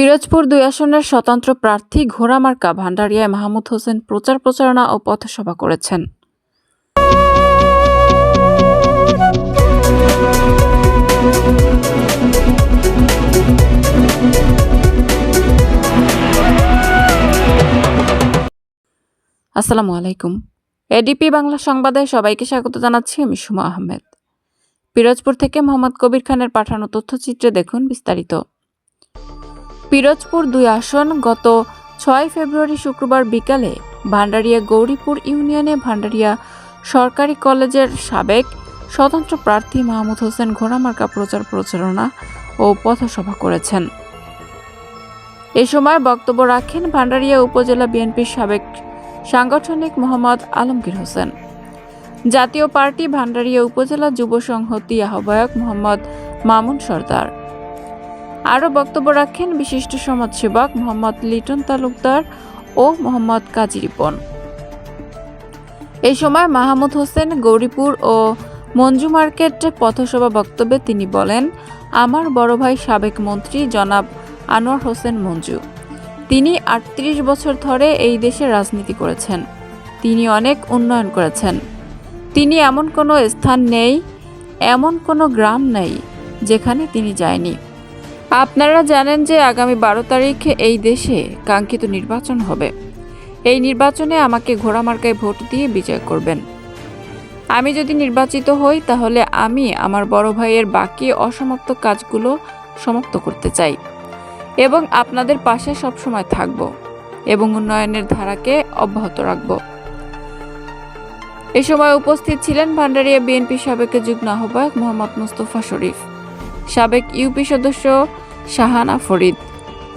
পিরোজপুর ২ আসনের স্বতন্ত্র প্রার্থী ঘোড়ামার্কা ভান্ডারিয়ায় মাহমুদ হোসেন প্রচার প্রচারণা ও পথসভা করেছেন। আসসালামু আলাইকুম। এডিপি বাংলা সংবাদে সবাইকে স্বাগত জানাচ্ছি। আমি সুমা আহমেদ। পিরোজপুর থেকে মোহাম্মদ কবির খানের পাঠানো তথ্যচিত্রে দেখুন বিস্তারিত। পিরোজপুর ২ আসন গত ৬ ফেব্রুয়ারি শুক্রবার বিকালে ভান্ডারিয়া গৌরীপুর ইউনিয়নে ভান্ডারিয়া সরকারি কলেজের সাবেক স্বতন্ত্র প্রার্থী মাহমুদ হোসেন ঘোড়ামার্কা প্রচার প্রচারণা ও পথসভা করেছেন। এ সময় বক্তব্য রাখেন ভান্ডারিয়া উপজেলা বিএনপির সাবেক সাংগঠনিক মোহাম্মদ আলমগীর হোসেন, জাতীয় পার্টি ভান্ডারিয়া উপজেলা যুব সংহতি আহ্বায়ক মোহাম্মদ মামুন সরদার। আরও বক্তব্য রাখেন বিশিষ্ট সমাজসেবক মোহাম্মদ লিটন তালুকদার ও মোহাম্মদ কাজী রিপন। এই সময় মাহমুদ হোসেন গৌরীপুর ও মঞ্জু মার্কেট পথসভা বক্তব্যে তিনি বলেন, আমার বড় ভাই সাবেক মন্ত্রী জনাব আনোয়ার হোসেন মঞ্জু, তিনি ৩৮ বছর ধরে এই দেশে রাজনীতি করেছেন। তিনি অনেক উন্নয়ন করেছেন। তিনি এমন কোনো স্থান নেই, এমন কোনো গ্রাম নেই যেখানে তিনি যায়নি। আপনারা জানেন যে আগামী ১২ তারিখে এই দেশে কাঙ্ক্ষিত নির্বাচন হবে। এই নির্বাচনে আমাকে ঘোড়ামার্কায় ভোট দিয়ে বিজয় করবেন। আমি যদি নির্বাচিত হই তাহলে আমি আমার বড় ভাইয়ের বাকি অসমাপ্ত কাজগুলো সমাপ্ত করতে চাই এবং আপনাদের পাশে সবসময় থাকব এবং উন্নয়নের ধারাকে অব্যাহত রাখব। এ সময় উপস্থিত ছিলেন ভান্ডারিয়া বিএনপি সাবেক যুগ্ম আহ্বায়ক মোহাম্মদ মুস্তফা শরীফ, সাবেক ইউপি সদস্য শাহানা ফরিদ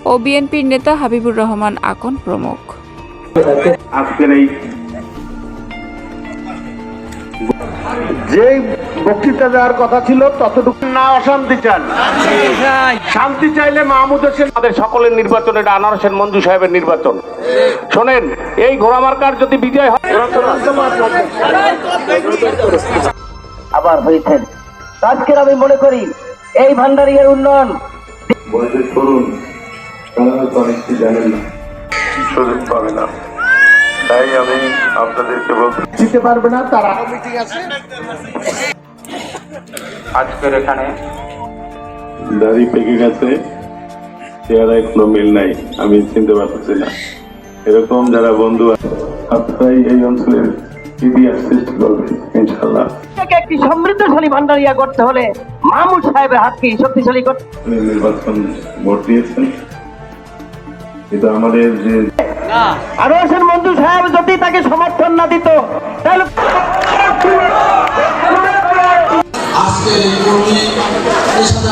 ও বিএনপির নেতা হাবিবুর রহমান আকন প্রমুখ। আজকের এই যে বক্তৃতা দেওয়ার কথা ছিল ততটুকু না, অশান্তি চান, শান্তি চাইলে মাহমুদ হোসেন আমাদের সকলের নির্বাচন, এটা আনোয়ার হোসেন মঞ্জু সাহেবের নির্বাচন। শোনেন, এই ঘোড়ামার্কার যদি বিজয় হয় আবার হয়েছেন। আজকের আমি মনে করি এই ভান্ডারিয়ার উন্নয়ন করুন, তারা হয়তো অনেকটি জানেন না, সুযোগ পাবে না, তাই আমি আপনাদেরকে দিতে পারবে না তারা। আজকের এখানে দাড়ি পেকে গেছে, চেহারায় কোনো মিল নাই, আমি চিনতে পারতেছি না। এরকম যারা বন্ধু আপনারাই এই অঞ্চলের ইতিহাস সৃষ্টি করবে ইনশাল্লাহ। একটি সমৃদ্ধশালী ভান্ডারিয়া করতে হলে মাহমুদ সাহেবের হাতকে শক্তিশালী করতে। নির্বাচন ভোট দিয়েছেন, কিন্তু আমাদের যে আনোয়ার হোসেন মঞ্জু সাহেব যদি তাকে সমর্থন না দিত তাহলে আজকে এই কর্মী এর সাথে